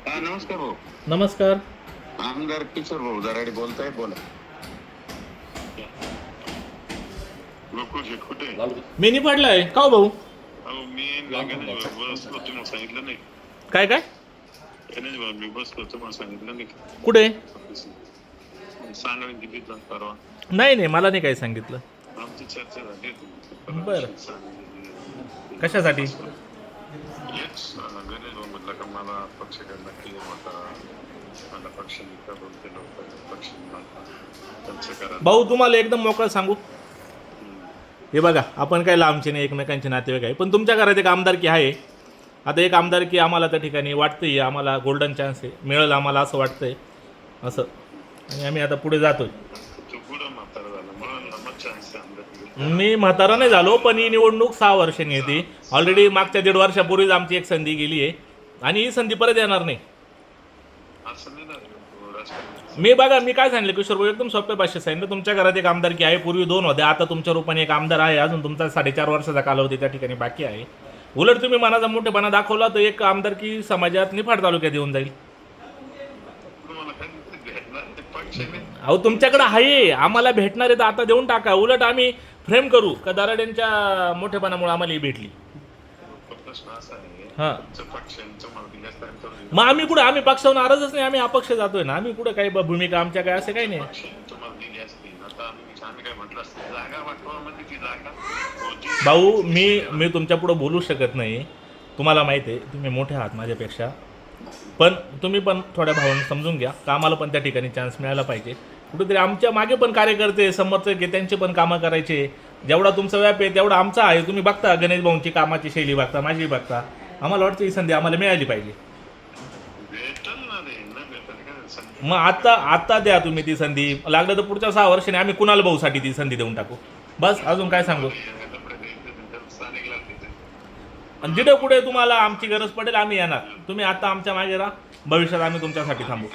हा नमस्कार भाऊ. नमस्कार. आमदार किशोर भाऊ दराडे बोलताय. बोला. गोकुळजी कुठे? मिनी पडलाय का हो भाऊ? अहो मी गणेश भाऊ बसलो, तुम्हाला सांगितलं नाही. काय काय गणेश भाऊ मी बसलो, तुम्हाला सांगितलं नाही. कुठे? सांगा किती परवा. नाही नाही, मला नाही काही सांगितलं. आमची चर्चा झाली. बरं. कशासाठी? हेच गणेश भाऊ म्हटलं का मला पक्ष काढला की मला पक्ष बोलते लोक पक्ष त्यांचं करा. भाऊ तुम्हाला एकदम मोकळं सांगू, हे बघा आपण काय लांबचे नाही, एकमेकांचे नातेवाईक आहे, पण तुमच्या घरात एक आमदारकी आहे. आता एक आमदारकी आम्हाला त्या ठिकाणी वाटतंय, आम्हाला गोल्डन चान्स आहे, मिळेल आम्हाला असं वाटतंय असं, आणि आम्ही आता पुढे जातोय. मी म्हातारा नाही झालो, पण ही निवडणूक 6 वर्षांनी येते. ऑलरेडी मागच्या 1.5 वर्षापूर्वीच आमची एक संधी गेली आहे आणि ही संधी परत येणार नाही. मी बघा मी काय सांगितलं किशोर भाऊ, एकदम सोप्या भाषेत सांगितलं. तुमच्या घरात एक आमदारकी आहे, पूर्वी 2 होते, आता तुमच्या रूपाने एक आमदार आहे. अजून तुमचा 4.5 वर्षाचा कालावधी त्या ठिकाणी बाकी आहे. उलट तुम्ही मनाचा मोठेपणा दाखवला तर एक आमदारकी समाजात निफाड तालुक्यात येऊन जाईल. अहो तुमच्याकडे आहे, आम्हाला भेटणार आहे तर आता देऊन टाका. उलट आम्ही फ्रेम करू का दराड्यांच्या मोठेपणामुळे आम्हाला ही भेटली. हां मग आम्ही कुठे, आम्ही पक्षावर नाराजच नाही, आम्ही अपक्ष जातोय ना. आम्ही कुठे काही भूमिका आमच्या काय असं काही नाही. भाऊ मी तुमच्या पुढे बोलू शकत नाही, तुम्हाला माहिती आहे, तुम्ही मोठे आहात माझ्यापेक्षा, पण तुम्ही पण थोड्या भावाने समजून घ्या का आम्हाला पण त्या ठिकाणी चान्स मिळाला पाहिजे. कुठेतरी आमच्या मागे पण कार्यकर्ते समर्थक आहे, त्यांचे पण कामं करायचे. जेवढा तुमचा व्याप आहे तेवढा आमचा आहे. तुम्ही बघता गणेश भाऊंची कामाची शैली बघता, माझी बघता, आम्हाला वाटतं ही संधी आम्हाला मिळाली पाहिजे. मग आता द्या तुम्ही ती संधी, लागलं तर पुढच्या 6 वर्षांनी आम्ही कुणाल भाऊसाठी ती संधी देऊन टाकू. बस अजून काय सांगू. आणि जिथे कुठे तुम्हाला आमची गरज पडेल आम्ही येणार. तुम्ही आता आमच्या मागे राहा, भविष्यात आम्ही तुमच्यासाठी थांबू.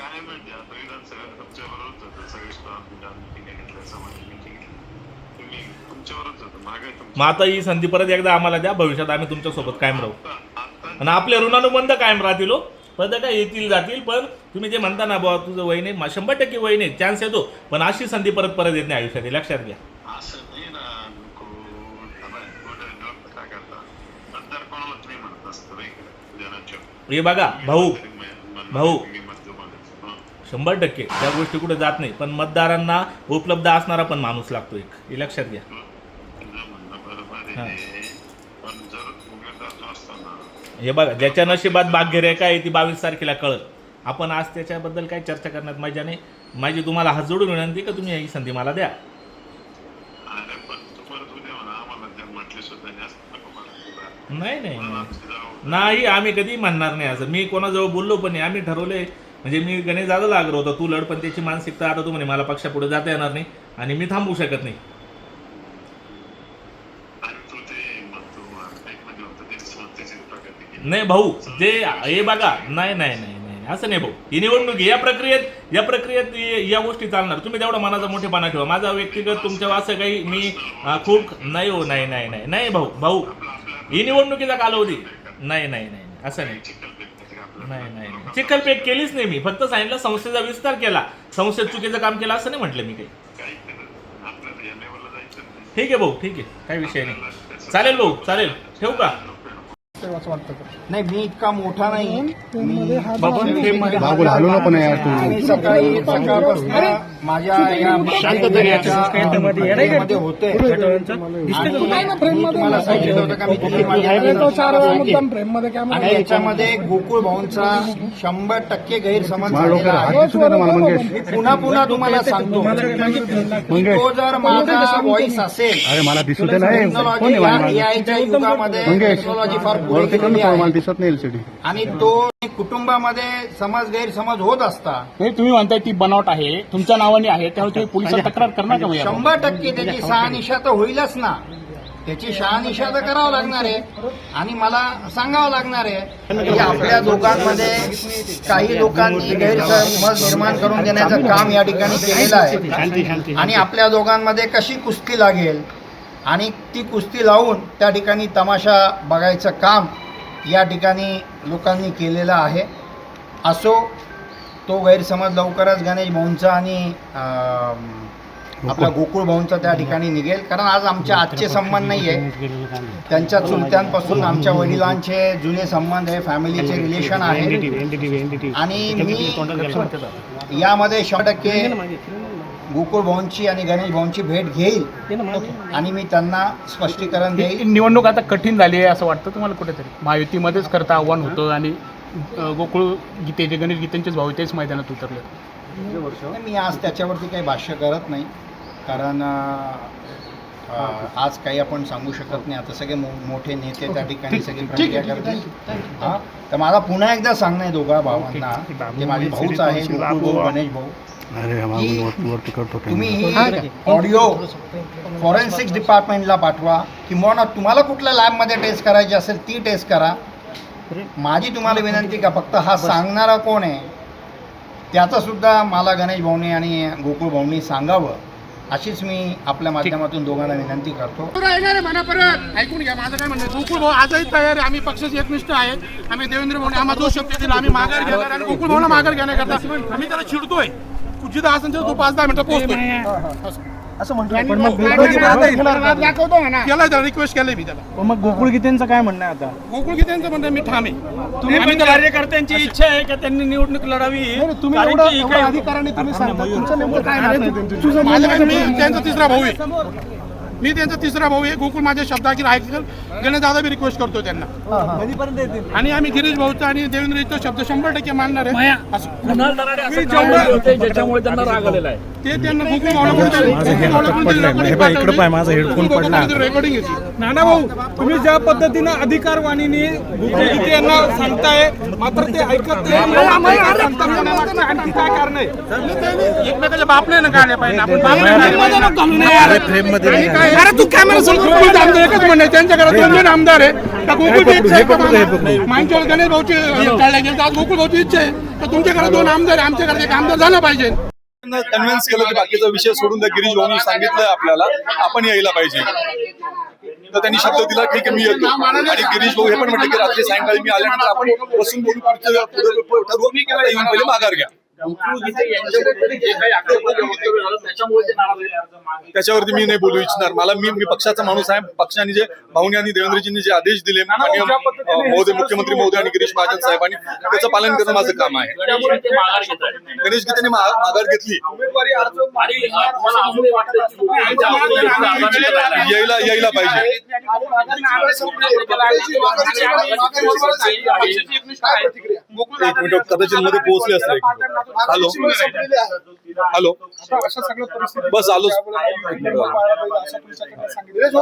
मग आता ही संधी परत एकदा आम्हाला द्या, भविष्यात आम्ही तुमच्यासोबत कायम राहू आणि आपले ऋणानुबंध कायम राहतील. पण काय येतील जातील, पण तुम्ही जे म्हणता ना बाबा तुझं वय नाही, 100% वय नाही, चान्स येतो, पण अशी संधी परत येत नाही आयुष्यात, लक्षात घ्या. हे बघा भाऊ 100% त्या गोष्टी कुठे जात नाही, पण मतदारांना उपलब्ध असणारा पण माणूस लागतो एक, हे लक्षात घ्या. हे बघा ज्याच्या नशिबात भाग्य काय ती 22 तारखेला कळत. आपण आज त्याच्याबद्दल काय चर्चा करण्यात मजा नाही. माझी तुम्हाला हात जोडून विनंती का तुम्ही ही संधी मला द्या. नाही नाही नाही, आम्ही कधी म्हणणार नाही असं. मी कोणाजवळ बोललो पण नाही. आम्ही ठरवले, म्हणजे मी गणेश दादाला आग्रह होता तू लढ, पण त्याची मानसिकता आता तू म्हणे मला पक्षापुढे जाता येणार नाही आणि मी थांबवू शकत नाही. नाही भाऊ ते हे बघा, नाही नाही नाही नाही असं नाही भाऊ. ही निवडणूक या प्रक्रियेत या गोष्टी चालणार. तुम्ही तेवढा मनाचा मोठेपणा ठेवा. माझा व्यक्तिगत तुमच्या असं काही मी खूप नाही हो, नाही नाही नाही नाही भाऊ ही निवडणुकीचा कालावधी नाही नाही नाही असं नाही नाही नाही चिखलपेट केलीच नाही. मी फक्त सांगितलं संस्थेचा विस्तार केला, संस्थेत चुकीचं काम केलं असं नाही म्हटलं मी काही. ठीक आहे भाऊ, ठीक आहे, काही विषय नाही. चालेल भाऊ, चालेल, ठेवू का? नाही मी इतका मोठा नाही. सकाळी सकाळपासून माझ्या या मध्ये होते. मला सांगितलं होतं का मी आणि याच्यामध्ये गोकुळ भाऊंचा 100% गैरसमज झालेला आहे. मी पुन्हा पुन्हा तुम्हाला सांगतो, तो जर माझा व्हॉइस असेल, टेक्नॉलॉजी याच्या युगामध्ये टेक्नॉलॉजी फार दिसत नाही एलसीडी, आणि तो कुटुंबामध्ये गैरसमज होत असतात. तुम्ही म्हणताय ती बनावट आहे, तुमच्या नावाने आहे, त्यामुळे तुम्ही पोलिसात तक्रार करणार का? 100% त्याची शहानिशा तर होईलच ना. त्याची शहानिशा तर करावं लागणार आहे आणि मला सांगावं लागणार आहे की आपल्या दोघांमध्ये काही लोकांनी गैरसमज निर्माण करून देण्याचं काम या ठिकाणी केलेलं आहे आणि आपल्या दोघांमध्ये कशी कुस्ती लागेल आणि ती कुस्ती लावून त्या ठिकाणी तमाशा बघायचं काम या ठिकाणी लोकांनी केलेलं आहे. असो, तो गैरसमज लवकरच गणेश भाऊंचा आणि आपला गोकुळ भाऊंचा त्या ठिकाणी निघेल. कारण आज आमचे आजचे संबंध नाही आहे, त्यांच्या चुलत्यांपासून आमच्या वडिलांचे जुने संबंध आहे, फॅमिलीचे रिलेशन आहे. आणि मी यामध्ये 100% गोकुळ भाऊंची आणि गणेश भाऊंची भेट घेईल आणि मी त्यांना स्पष्टीकरण देईल. ही निवडणूक आता कठीण झाली आहे असं वाटतं तुम्हाला कुठेतरी? महायुतीमध्येच करता आव्हान होतं आणि गोकुळ गीते जे गणेश गीतेंचेच भाऊ तेच मैदानात उतरले. मी आज त्याच्यावरती काही भाष्य करत नाही, कारण आज काही आपण सांगू शकत नाही. आता सगळे मोठे नेते त्या ठिकाणी सगळी प्रक्रिया करतील. हां, तर मला पुन्हा एकदा सांगणं आहे दोघा भावांना, ते माझे भाऊच आहे, गोकुळ भाऊ, गणेश भाऊ, तुम्ही ही ऑडिओ फॉरेन्सिक्स डिपार्टमेंटला पाठवा, किंवा तुम्हाला कुठल्या लॅबमध्ये टेस्ट करायची असेल ती टेस्ट करा. माझी तुम्हाला विनंती का, फक्त हा सांगणारा कोण आहे त्याचं सुद्धा मला गणेश भाऊने आणि गोकुळ भाऊंनी सांगावं, अशीच मी आपल्या माध्यमातून दोघांना विनंती करतो. ऐकून घ्या माझं काय म्हणणं. गोकुळ भाऊ आजही तयार आहे, आम्ही पक्षाचे एकनिष्ठ आहेत. आम्ही देवेंद्र भाऊने आम्हाला जो शब्द दिला आम्ही माघार घेणार आणि गोकुळ भाऊला माघार घेण्याकरता आम्ही त्याला चिडतोय. जिथं असेल तो 5-10 मिनिटं पोहोचतोय असं म्हणतो. केलाय त्याला, रिक्वेस्ट केलंय मी त्याला. मग गोकुळ गीतेंचं काय म्हणणं आहे आता? गोकुळ गीतेंचं म्हणणं मी ठाम आहे. तुम्ही कार्यकर्त्यांची इच्छा आहे की त्यांनी निवडणूक लढावी? तुम्ही अधिकाराने तुम्ही सांगता तुमचं नेमकं काय नातं? मी त्यांचा तिसरा भाऊ आहे. मी त्यांचा तिसरा भाऊ आहे. गोकुळ माझ्या शब्दाखीर ऐकल. गणेश दादा मी रिक्वेस्ट करतो त्यांना, आणि आम्ही गिरीश भाऊचा आणि देवेंद्रचा शब्द 100% मानणार आहे. ज्याच्यामुळे त्यांना राग आलेला आहे ते त्यांना गोकुळ भाऊला रेकॉर्डिंग येते. नाना भाऊ, तुम्ही ज्या पद्धतीनं अधिकारवाणीने गीते यांना सांगताय, मात्र ते ऐकत नाही. आणखी काय कारण आहे? एकमेकाच्या बाप नाही ना काढले पाहिजे आपण. अरे तू कॅमेरा समोर आमदार एकच म्हणणे, त्यांच्या घरात 2 आमदार आहे. मागच्या गणेश भाऊची काढल्या गेले, आज गोकुळ भाऊची इच्छा आहे तर तुमच्या घरात 2 आमदार आहे, आमच्या घरात 1 आमदार झाला पाहिजे. कन्व्हिन्स केलं की बाकीचा विषय सोडून द्या, गिरीश भाऊनी सांगितलं आपल्याला आपण यायला पाहिजे, तर त्यांनी शब्द दिला ठीक आहे मी येतो. आणि गिरीश भाऊ हे पण म्हटलं की रात्री सायंकाळी मी आल्यानंतर आपण बसून बोलू, ठरवू, येऊन पहिले माघार घ्या. त्याच्यावरती मी नाही बोलू इच्छिणार. मला मी पक्षाचा माणूस आहे. पक्षाने जे भाऊनी आणि देवेंद्रजींनी जे आदेश दिले माननीय महोदय मुख्यमंत्री महोदय आणि गिरीश महाजन साहेबांनी, त्याचं पालन करणं माझं काम आहे. गणेश गीतेने माघार घेतली, यायला पाहिजे. एक मिनिट, कदाचित मध्ये पोहोचले असते. हॅलो बस आलो.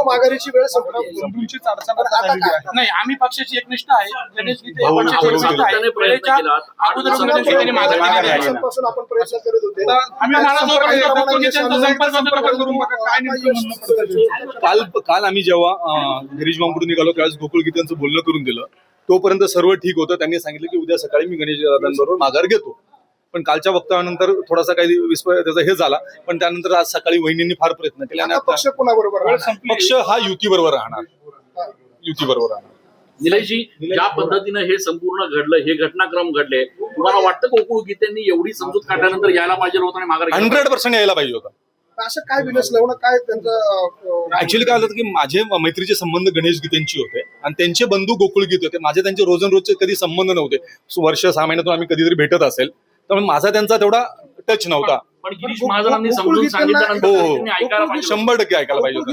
माघारीची वेळ नाही, आम्ही पक्षाची एकनिष्ठ आहे. गणेश गीते आपण प्रयत्न करत होते. काल आम्ही जेव्हा गिरीश भाऊंकडून निघालो त्यावेळेस गोकुळ गीतेंचं बोलणं करून दिलं. तोपर्यंत सर्व ठीक होतं. त्यांनी सांगितलं की उद्या सकाळी मी गणेश दादांबरोबर माघार घेतो. पण कालच्या वक्तव्यानंतर थोडासा काही त्याचा हे झाला. पण त्यानंतर आज सकाळी वहिनींनी फार प्रयत्न केले आणि पक्ष कोणाबरोबर? पक्ष हा युतीबरोबर राहणार. निलेशजी, ज्या पद्धतीनं हे संपूर्ण घडलं, हे घटनाक्रम घडले, तुम्हाला वाटतं गोकुळ गीतेंनी एवढी समजूत काढल्यानंतर यायला पाहिजे होतं आणि माघार 100% यायला पाहिजे होतं. असं काय विनसलं काय त्यांचं? ऍक्च्युअली काय झालं की माझे मैत्रीचे संबंध गणेश गीतेंची होते आणि त्यांचे बंधू गोकुळ गीते होते. माझे त्यांचे रोजचे कधी संबंध नव्हते. वर्ष 6 महिन्यातून आम्ही कधीतरी भेटत असेल, त्यामुळे माझा त्यांचा तेवढा टच नव्हता. पण गिरीश महाजनांनी समजून सांगितल्यानंतर त्यांनी ऐकायला पाहिजे. 100% ऐकायला पाहिजे होतं.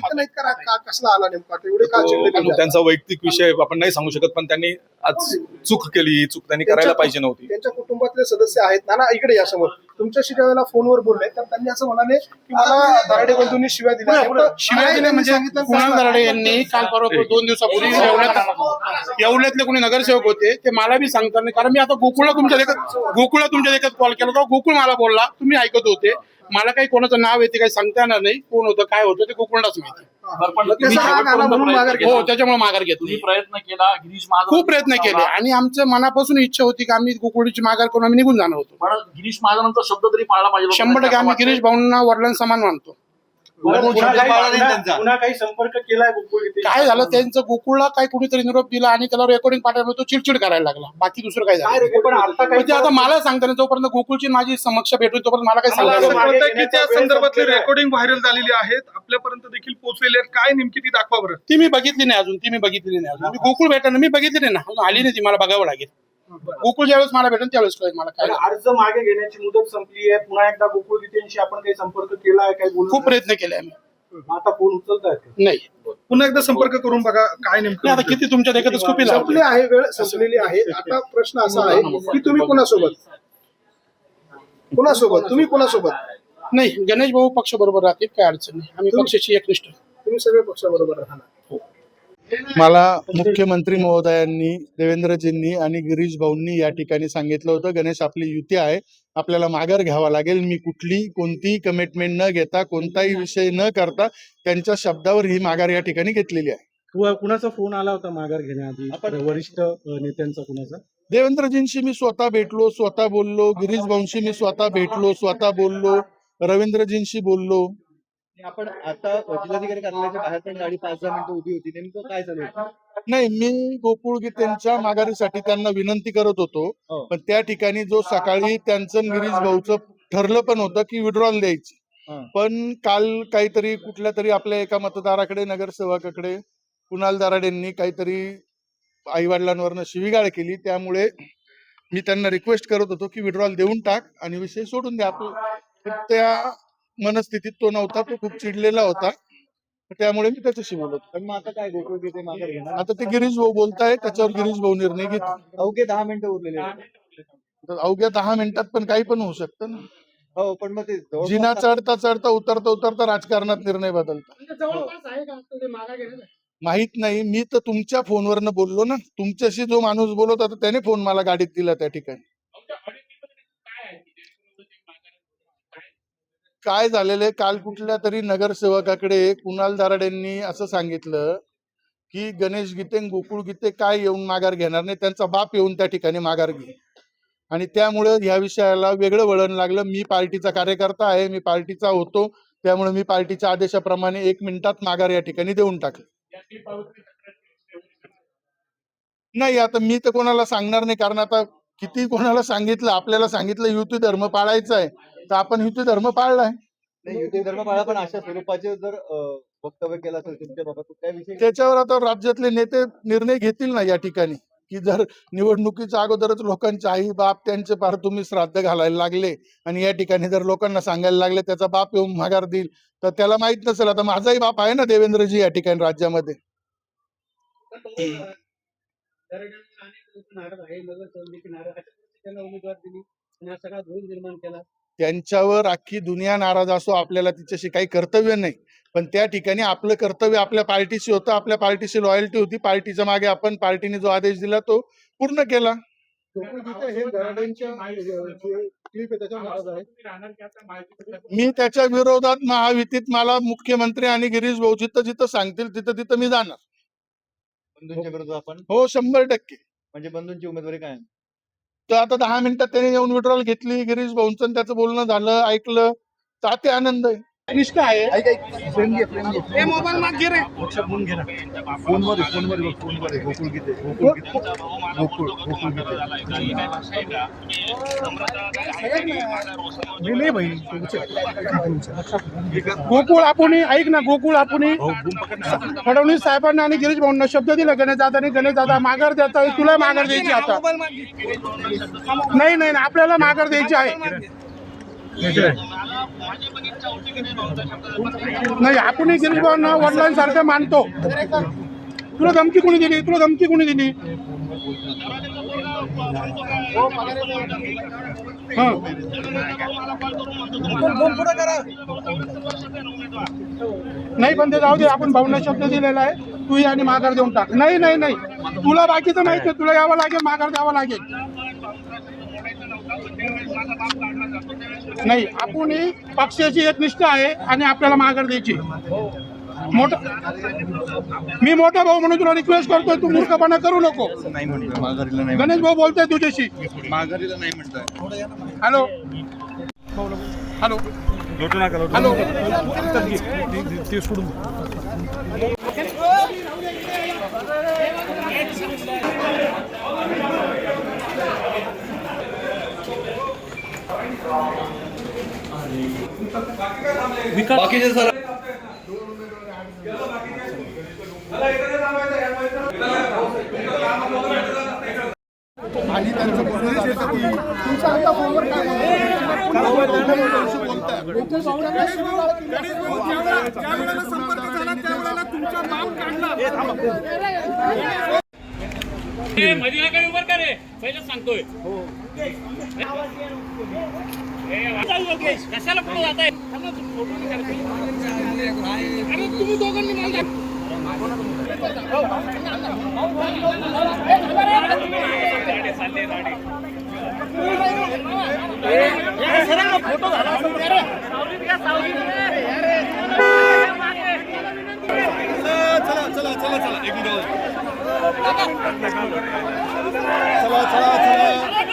कसला आला नेमका? तेवढे का चिडले? त्यांचा वैयक्तिक विषय आपण नाही सांगू शकत, पण त्यांनी आज चूक केली. ही चूक त्यांनी करायला पाहिजे नव्हती. त्यांच्या कुटुंबातले सदस्य आहेत ना इकडे या समोर, तुमच्याशी ज्यावेळेला फोनवर बोलले तर त्यांनी असं म्हणाले की मला दराडे बंधूंनी शिव्या दिल्या. शिवाय दिले म्हणजे कुणाल दराडे यांनी काल परवा 2 दिवसापूर्वी येवल्यातले कोणी नगरसेवक होते ते मला बी सांगतात नाही. कारण मी आता गोकुळला तुमच्या देखत कॉल केला होता. गोकुळ मला बोलला, तुम्ही ऐकत होते. मला काही कोणाचं नाव येते काही सांगता येणार नाही, कोण होतं काय होतं ते गोकुळलाच माहिती. हो, त्याच्यामुळे माघार घेतली. प्रयत्न केला गिरीश महाजन, खूप प्रयत्न केले आणि आमच्या मनापासून इच्छा होती की आम्ही गोकुळची माघार करून आम्ही निघून जाणार होतो. पण गिरीश महाजनांचा शब्द तरी पाळला पाहिजे. 100% आम्ही गिरीश भाऊंना वडिलांसमान मानतो. पुन्हा काही संपर्क केलाय गोकुळ गीते? काय झालं त्यांचं गोकुळला काही कुणीतरी निरोप दिला आणि त्याला रेकॉर्डिंग पाठवलं, तो चिडचिड करायला लागला. बाकी दुसरं काय झालं पण आता काही म्हणजे आता मला सांगता नाही, जोपर्यंत गोकुळची माझी समक्ष भेटून तोपर्यंत मला काही मला असं सांगायला कळतंय की त्या संदर्भातली रेकॉर्डिंग व्हायरल झालेली आहेत, आपल्यापर्यंत देखील पोहोचलेली आहेत. काय नेमकी ती दाखवा बरं. ती मी बघितली नाही अजून. मी गोकुळ भेटणार मी बघितली नाही ना, अजून आली नाही ती, मला बघावं लागेल. गोकुळ ज्यावेळेस मला भेटेल त्यावेळेस कळेल मला काय. अर्ज मागे घेण्याची मुदत संपली आहे, पुन्हा एकदा गोकुळ गीतेंशी आपण काही संपर्क केलाय? काही खूप प्रयत्न केले आम्ही, आता फोन उचलतायत? नाही. पुन्हा एकदा संपर्क करून बघा काय नेमकं. आता किती तुमच्या देखतच खूप संपली आहे, वेळ संपलेली आहे. आता प्रश्न असा आहे की तुम्ही कोणासोबत नाही, गणेश भाऊ पक्ष बरोबर राहतील, काय अडचण नाही. आम्ही पक्षाची एकनिष्ठ. तुम्ही सगळे पक्षाबरोबर राहणार? मला मुख्यमंत्री महोदयांनी, देवेंद्रजींनी आणि गिरीश भाऊंनी या ठिकाणी सांगितलं होतं, गणेश आपली युती आहे, आपल्याला माघार घ्यावा लागेल. मी कोणतीही कमिटमेंट न घेता, कोणताही विषय न करता त्यांच्या शब्दावर ही माघार या ठिकाणी घेतलेली आहे. कुणाचा फोन आला होता माघार घेण्याआधी? वरिष्ठ नेत्यांचा कुणाचा? देवेंद्रजींशी मी स्वतः भेटलो, स्वतः बोललो. गिरीश भाऊंशी मी स्वतः भेटलो, स्वतः बोललो. रवींद्रजींशी बोललो. आपण आता जिल्हाधिकारी कार्यालयाच्या बाहेर पण गाडी 5-10 मिनिटं उभी होती, नेमकं काय चालू आहे? नाही, मी गोकुळ गीतेंच्या माघारीसाठी त्यांना विनंती करत होतो, पण त्या ठिकाणी जो सकाळी त्यांचं गिरीश भाऊचं ठरलं पण होतं की विड्रॉल द्यायची, पण काल काहीतरी कुठल्या तरी आपल्या एका मतदाराकडे, नगरसेवकाकडे कुणाल दराडेंनी काहीतरी आईवडिलांवरनं शिवीगाळ केली. त्यामुळे मी त्यांना रिक्वेस्ट करत होतो की विड्रॉल देऊन टाक आणि विषय सोडून द्या. त्या मनस्थितीत तो नव्हता, तो खूप चिडलेला होता, त्यामुळे मी त्याच्याशी बोलत होतो. पण मग आता काय गोकुळ गीते माघार घेणार? आता ते गिरीश भाऊ बोलताय, त्याच्यावर गिरीश भाऊ निर्णय घेत. अवघे 10 मिनिटं उरलेले आहेत. अवघ्या 10 मिनिटात पण काही पण होऊ शकतं ना. हो, पण मग ते जिना चढता चढता उतरता राजकारणात निर्णय बदलतात. माहित नाही, मी तर तुमच्या फोनवरनं बोललो ना. तुमच्याशी जो माणूस बोलत होता त्याने फोन मला गाडीत दिला त्या ठिकाणी. काय झालेलं आहे, काल कुठल्या तरी नगरसेवकाकडे कुणाल दराडेंनी असं सांगितलं की गणेश गीते, गोकुळ गीते काय येऊन माघार घेणार नाही, त्यांचा बाप येऊन त्या ठिकाणी माघार घे. आणि त्यामुळे ह्या विषयाला वेगळं वळण लागलं. मी पार्टीचा कार्यकर्ता आहे, मी पार्टीचा होतो, त्यामुळे मी पार्टीच्या आदेशाप्रमाणे 1 मिनिटात माघार या ठिकाणी देऊन टाकली. नाही, आता मी तर कोणाला सांगणार नाही, कारण आता किती कोणाला सांगितलं, आपल्याला सांगितलं युती धर्म पाळायचा आहे, तर आपण युती धर्म पाळलाय. युती धर्म पाळा, पण अशा स्वरूपाचे जर वक्तव्य केलं असेल तुमच्या बाबत त्या विषयी त्याच्यावर आता राज्यातले नेते निर्णय घेतील ना या ठिकाणी, की जर निवडणुकीच्या अगोदरच लोकांचे आई बाप त्यांचे पार तुम्ही श्राद्ध घालायला लागले आणि या ठिकाणी जर लोकांना सांगायला लागले त्याचा बाप येऊन माघार देईल, तर त्याला माहित नसेल. आता माझाही बाप आहे ना देवेंद्रजी या ठिकाणी राज्यामध्ये. त्यांच्यावर अख्खी दुनिया नाराज असो, आपल्याला तिच्याशी काही कर्तव्य नाही, पण त्या ठिकाणी आपलं कर्तव्य आपल्या पार्टीशी होतं, आपल्या पार्टीशी लॉयल्टी होती. पार्टीच्या मागे आपण, पार्टीने जो आदेश दिला तो पूर्ण केला. मी त्याच्या विरोधात महायुतीत मला मुख्यमंत्री आणि गिरीश भाऊ जिथं सांगतील तिथं मी जाणार. बंधूंच्या विरोधात आपण? हो, 100%. म्हणजे बंधूंची उमेदवारी काय? तर आता 10 मिनिटात त्याने येऊन विड्रॉल घेतली. गिरीश भाऊंचं त्याचं बोलणं झालं, ऐकलं, तर ते आनंद आहे. निष्ठा आहे. गोकुळ आपण ऐक ना, गोकुळ आपण फडणवीस साहेबांना आणि गिरीश भाऊंना शब्द दिला गणेश दादा माघार देता, तुला माघार द्यायची आता. नाही, आपल्याला माघार द्यायची आहे. नाही, आपण गिरीश भाऊंना वडिलांसारखं मानतो. तुला धमकी कोणी दिली? नाही, पण ते जाऊ दे. आपण भाऊंना शब्द दिलेला आहे, तू आणि माघार देऊन टाक. नाही, तुला बाकीचं माहित नाही, तुला यावं लागेल, माघार द्यावं लागेल. नाही, आपण पक्षाची एक निष्ठा आहे आणि आपल्याला माघार द्यायची. मी मोठा भाऊ म्हणून तुला रिक्वेस्ट करतोय, तू मूर्खपणा करू नको. गणेश भाऊ बोलतोय तुझ्याशी. माघारीला नाही म्हणताय. हॅलो. हॅलो ते सोडून बाकीचे सर आणि त्यांचं बोलणं झालं की तुमचा आता फोनवर काय ज्या वेळेला संपर्क झाला त्यावेळेला तुमचा नाव काढला पहिलं सांगतोय कशाला पुढे जात आहे तुम्ही दोघांनी मला फोटो झाला चला एक मिनिट चला